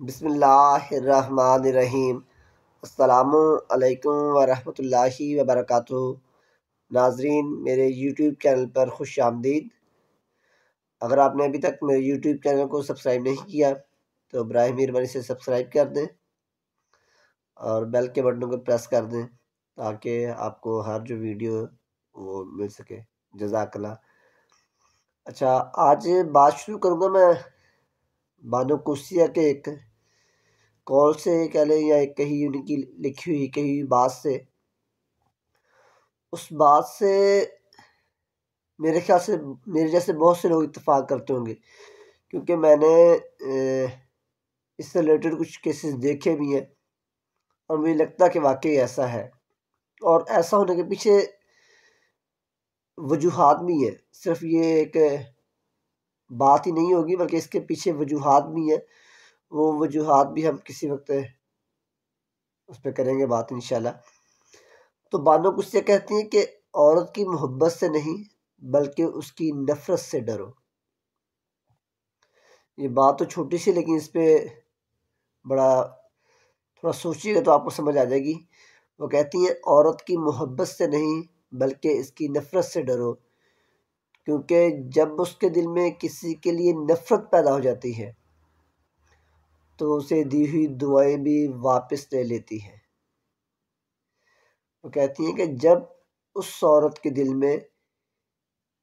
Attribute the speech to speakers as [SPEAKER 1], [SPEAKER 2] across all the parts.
[SPEAKER 1] बिस्मिल्लाहिर्रहमानिर्रहीम। अस्सलामु अलैकुम वरहमतुल्लाहि वबरकातुहू। नाजरीन, मेरे यूट्यूब चैनल पर खुश आमदीद। अगर आपने अभी तक मेरे यूट्यूब चैनल को सब्सक्राइब नहीं किया तो बराए मेहरबानी से सब्सक्राइब कर दें और बेल के बटन को प्रेस कर दें ताकि आपको हर जो वीडियो वो मिल सके। जज़ाकल्लाह। अच्छा, आज बात शुरू करूँगा मैं बानो कुर्सिया के एक कॉल से कह लें या एक कही उनकी लिखी हुई कही हुई बात से। उस बात से मेरे ख्याल से मेरे जैसे बहुत से लोग इत्तेफाक करते होंगे, क्योंकि मैंने इससे रिलेटेड कुछ केसेस देखे भी हैं और मुझे लगता है कि वाकई ऐसा है। और ऐसा होने के पीछे वजूहात भी हैं, सिर्फ ये एक बात ही नहीं होगी बल्कि इसके पीछे वजूहात भी हैं। वो वजूहात भी हम किसी वक्त उस पर करेंगे बात इंशाल्लाह। तो बानो कुर्सिया कहती हैं कि औरत की मोहब्बत से नहीं बल्कि उसकी नफरत से डरो। ये बात तो छोटी सी, लेकिन इस पे बड़ा थोड़ा सोचिएगा तो आपको समझ आ जाएगी। वो कहती हैं औरत की मोहब्बत से नहीं बल्कि इसकी नफरत से डरो, क्योंकि जब उसके दिल में किसी के लिए नफरत पैदा हो जाती है तो उसे दी हुई दुआएं भी वापस ले लेती है। वो कहती हैं कि जब उस औरत के दिल में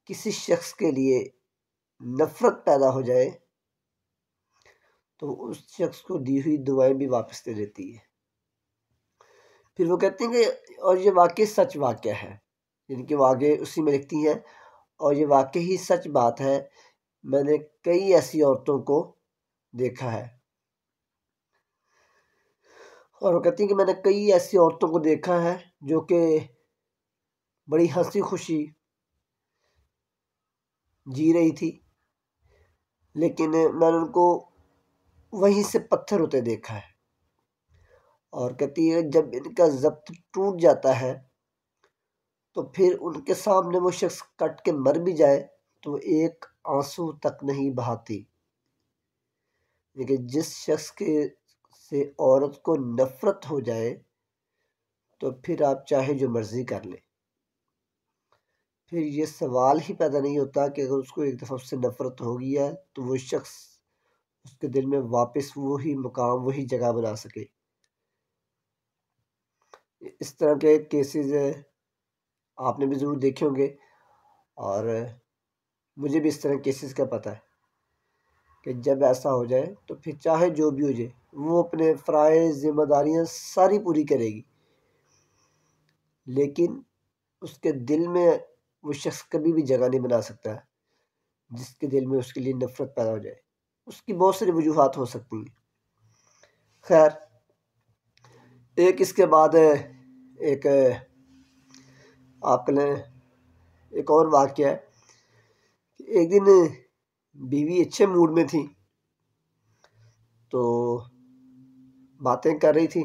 [SPEAKER 1] किसी शख्स के लिए नफरत पैदा हो जाए तो उस शख्स को दी हुई दुआएं भी वापस ले लेती है। फिर वो कहती हैं कि और ये वाकई सच वाक़या है, जिनके वो आगे उसी में लिखती हैं, और ये वाकई ही सच बात है। मैंने कई ऐसी औरतों को देखा है। और वो कहती हैं कि मैंने कई ऐसी औरतों को देखा है जो कि बड़ी हंसी खुशी जी रही थी, लेकिन मैंने उनको वहीं से पत्थर होते देखा है। और कहती है जब इनका ज़ब्त टूट जाता है तो फिर उनके सामने वो शख्स कट के मर भी जाए तो एक आंसू तक नहीं बहाती। लेकिन जिस शख्स के से औरत को नफरत हो जाए तो फिर आप चाहे जो मर्जी कर ले, फिर ये सवाल ही पैदा नहीं होता कि अगर उसको एक दफ़ा उससे नफरत हो गई है तो वो शख्स उसके दिल में वापस वही मुकाम वही जगह बना सके। इस तरह के केसेस आपने भी ज़रूर देखे होंगे और मुझे भी इस तरह केसेस का पता है कि जब ऐसा हो जाए तो फिर चाहे जो भी हो जाए वो अपने फ़राइज़ ज़िम्मेदारियाँ सारी पूरी करेगी, लेकिन उसके दिल में वो शख्स कभी भी जगह नहीं बना सकता जिसके दिल में उसके लिए नफरत पैदा हो जाए। उसकी बहुत सारी वजूहात हो सकती हैं। खैर, एक इसके बाद एक आपके एक और वाक़या है कि एक दिन बीवी अच्छे मूड में थी तो बातें कर रही थी।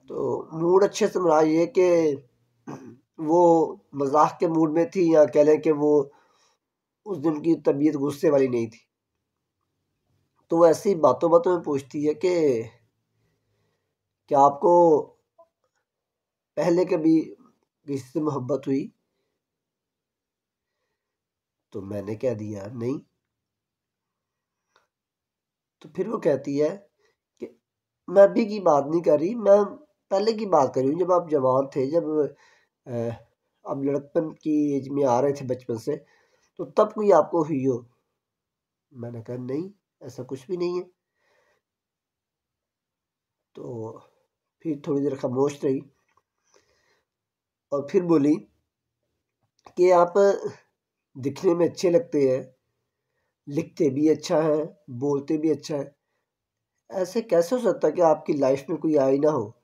[SPEAKER 1] तो मूड अच्छे से मरा ये कि वो मजाक के मूड में थी, या कह लें कि वो उस दिन की तबीयत गुस्से वाली नहीं थी। तो वो ऐसी बातों बातों में पूछती है कि क्या आपको पहले कभी किसी से मोहब्बत हुई? तो मैंने कह दिया नहीं। तो फिर वो कहती है कि मैं अभी की बात नहीं कर रही, मैं पहले की बात कर रही हूँ, जब आप जवान थे, जब अब लड़कपन की एज में आ रहे थे बचपन से, तो तब कोई आपको हुई हो? मैंने कहा नहीं, ऐसा कुछ भी नहीं है। तो फिर थोड़ी देर खामोश रही और फिर बोली कि आप दिखने में अच्छे लगते हैं, लिखते भी अच्छा है, बोलते भी अच्छा है, ऐसे कैसे हो सकता है कि आपकी लाइफ में कोई आई ना हो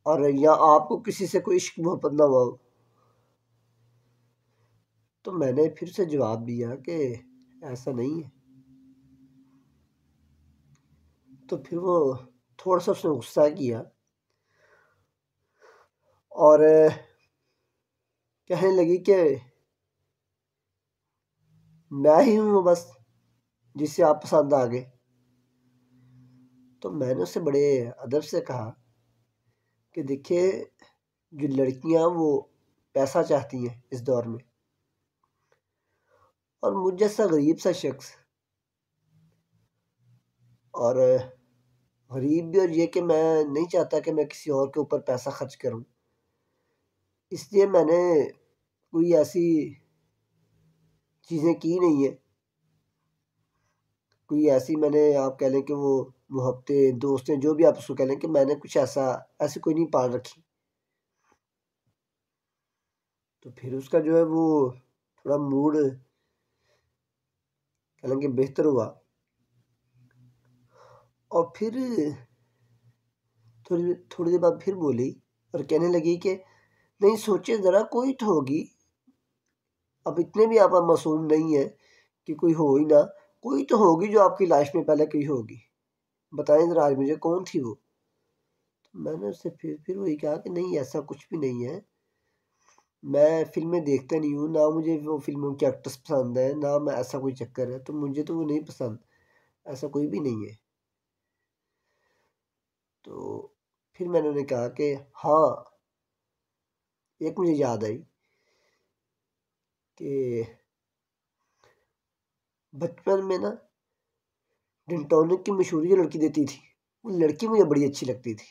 [SPEAKER 1] और या आपको किसी से कोई इश्क मोहब्बत ना हुआ हो? तो मैंने फिर से जवाब दिया कि ऐसा नहीं है। तो फिर वो थोड़ा सा उसने गुस्सा किया और कहने लगी कि मैं ही हूँ वो बस जिसे आप पसंद आ गए। तो मैंने उससे बड़े अदब से कहा कि देखिए, जो लड़कियां वो पैसा चाहती हैं इस दौर में, और मुझ जैसा गरीब सा शख्स, और गरीब भी, और ये कि मैं नहीं चाहता कि मैं किसी और के ऊपर पैसा खर्च करूं, इसलिए मैंने कोई ऐसी चीज़ें की नहीं है। कोई ऐसी, मैंने, आप कह लें कि वो मोहब्बतें, दोस्तें, जो भी आप उसको कह लें, कि मैंने कुछ ऐसी कोई नहीं पाल रखी। तो फिर उसका जो है वो थोड़ा मूड कह लें कि बेहतर हुआ, और फिर थोड़ी थोड़ी देर बाद फिर बोली और कहने लगी कि नहीं, सोचे ज़रा, कोई तो होगी, अब इतने भी आप मासूम नहीं है कि कोई हो ही ना, कोई तो होगी जो आपकी लाइफ में पहले कोई होगी, बताएं ज़रा आज मुझे कौन थी वो। तो मैंने उससे फिर वही कहा कि नहीं, ऐसा कुछ भी नहीं है, मैं फिल्में देखता नहीं हूँ, ना मुझे वो फिल्मों के एक्टर्स पसंद है, ना मैं, ऐसा कोई चक्कर है, तो मुझे तो वो नहीं पसंद, ऐसा कोई भी नहीं है। तो फिर मैंने उन्हें कहा कि हाँ, एक मुझे याद आई कि बचपन में ना डिंटोनिक की मशहूरी जो लड़की देती थी, वो लड़की मुझे बड़ी अच्छी लगती थी,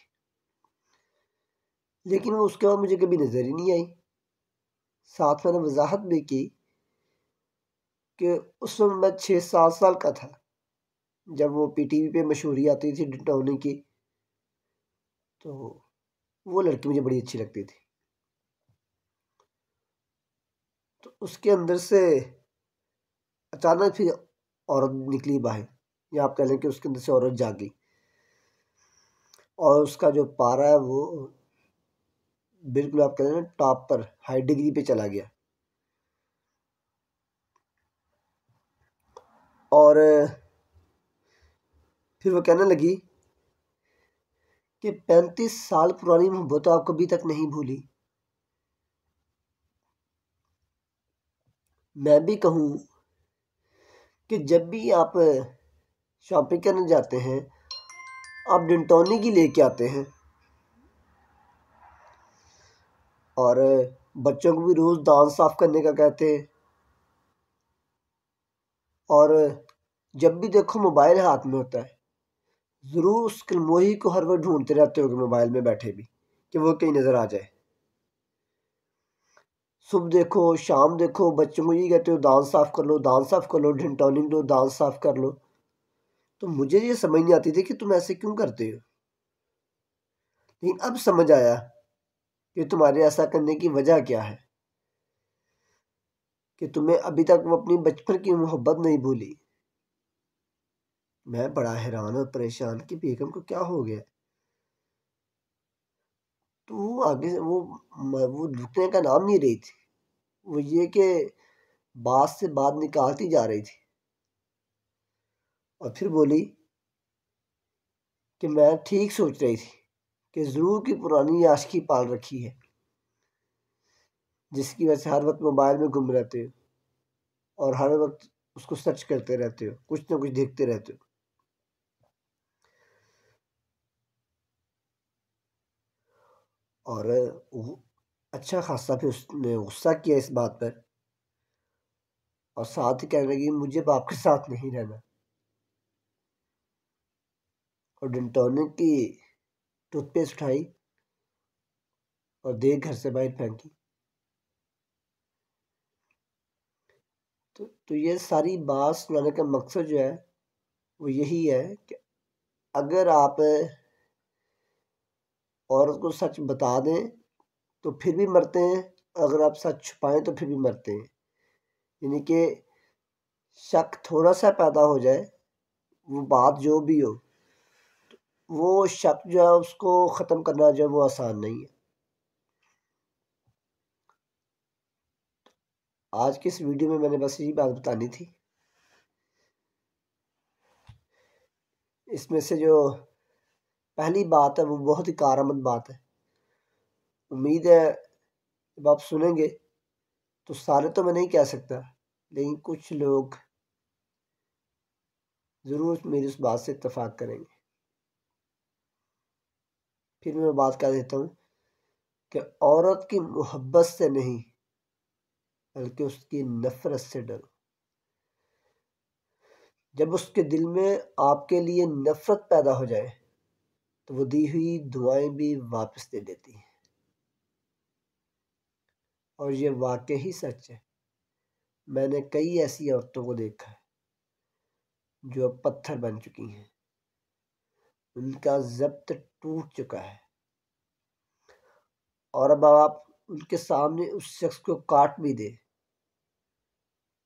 [SPEAKER 1] लेकिन वो उसके बाद मुझे कभी नज़र ही नहीं आई। साथ मैंने वजाहत भी की कि उस समय मैं 6-7 साल का था जब वो पीटीवी पे मशहूरी आती थी डिंटोनिक की, तो वो लड़की मुझे बड़ी अच्छी लगती थी। तो उसके अंदर से अचानक फिर औरत निकली बाहर, या आप कह लें कि उसके अंदर से औरत जागी, और उसका जो पारा है वो बिल्कुल, आप कह लें ना, टॉप पर, हाई डिग्री पे चला गया। और फिर वो कहने लगी कि 35 साल पुरानी मोहब्बत आप कभी तक नहीं भूली। मैं भी कहूँ कि जब भी आप शॉपिंग करने जाते हैं, आप डिंटोनिक ही लेके आते हैं, और बच्चों को भी रोज़ दांत साफ करने का कहते हैं, और जब भी देखो मोबाइल हाथ में होता है, ज़रूर उस कलमोही को हर वक्त ढूंढते रहते हो मोबाइल में बैठे भी, कि वो कहीं नज़र आ जाए। सुबह देखो, शाम देखो, बच्चों को ये कहते हो दांत साफ कर लो, दांत साफ कर लो, डिंटोनिक लो, दांत साफ कर लो। तो मुझे ये समझ नहीं आती थी कि तुम ऐसे क्यों करते हो, लेकिन अब समझ आया कि तुम्हारे ऐसा करने की वजह क्या है, कि तुम्हें अभी तक वो अपनी बचपन की मोहब्बत नहीं भूली। मैं बड़ा हैरान और परेशान कि बेगम को क्या हो गया। तो वो आगे से वो रुकने का नाम नहीं रही थी, वो ये कि बात से बात निकालती जा रही थी, और फिर बोली कि मैं ठीक सोच रही थी कि ज़रूर की पुरानी आशिकी पाल रखी है, जिसकी वजह से हर वक्त मोबाइल में गुम रहते हो, और हर वक्त उसको सर्च करते रहते हो, कुछ ना कुछ देखते रहते हो। और वो अच्छा खासा फिर उसने गुस्सा किया इस बात पर, और साथ ही कहने लगी मुझे अब आपके साथ नहीं रहना, और डेंटोनिक की टूथपेस्ट उठाई और देख घर से बाहर फेंकी। तो ये सारी बात सुनाने का मकसद जो है वो यही है कि अगर आप औरत को सच बता दें तो फिर भी मरते हैं, अगर आप सच छुपाएं तो फिर भी मरते हैं। यानी कि शक थोड़ा सा पैदा हो जाए, वो बात जो भी हो, वो शक जो है उसको ख़त्म करना जो है वो आसान नहीं है। आज की इस वीडियो में मैंने बस यही बात बतानी थी। इसमें से जो पहली बात है वो बहुत ही कारआमद बात है। उम्मीद है जब आप सुनेंगे तो सारे तो मैं नहीं कह सकता, लेकिन कुछ लोग ज़रूर मेरी उस बात से इत्तेफाक करेंगे। फिर मैं बात कर देता हूँ कि औरत की मोहब्बत से नहीं बल्कि उसकी नफरत से डरो। जब उसके दिल में आपके लिए नफरत पैदा हो जाए तो वो दी हुई दुआएं भी वापस दे देती हैं। और ये वाकई ही सच है। मैंने कई ऐसी औरतों को देखा है जो अब पत्थर बन चुकी हैं। उनका ज़ब्त टूट चुका है और अब आप उनके सामने उस शख्स को काट भी दे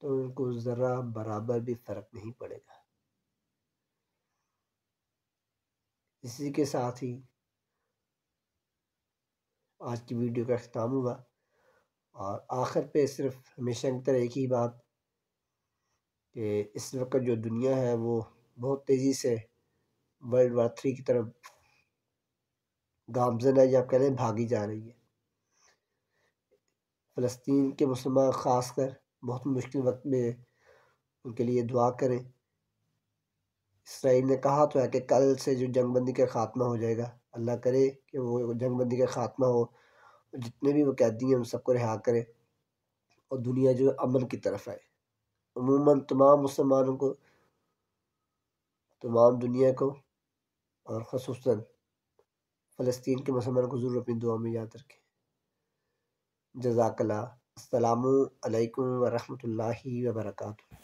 [SPEAKER 1] तो उनको ज़रा बराबर भी फ़र्क नहीं पड़ेगा। इसी के साथ ही आज की वीडियो का अख्ताम हुआ और आखिर पे सिर्फ हमेशा की तरह एक ही बात कि इस वक्त जो दुनिया है वो बहुत तेज़ी से वर्ल्ड war 3 की तरफ गामज़न है या कह लें भागी जा रही है। फ़लस्तीन के मुसलमान ख़ास कर बहुत मुश्किल वक्त में उनके लिए दुआ करें। इसराइल ने कहा तो है कि कल से जो जंगबंदी का ख़ात्मा हो जाएगा, अल्लाह करे कि वो जंगबंदी का ख़ात्मा हो, जितने भी वो कैदी हैं उन सबको रिहा करे और दुनिया जो अमन की तरफ आए। अमूमन तमाम मुसलमानों को, तमाम दुनिया को और ख़ुसूसन फ़लस्तीन के मुसलमानों को ज़रूर अपनी दुआ में याद रखें। जज़ाकल्लाह। अस्सलामु अलैकुम व रहमतुल्लाहि व बरकातुहू।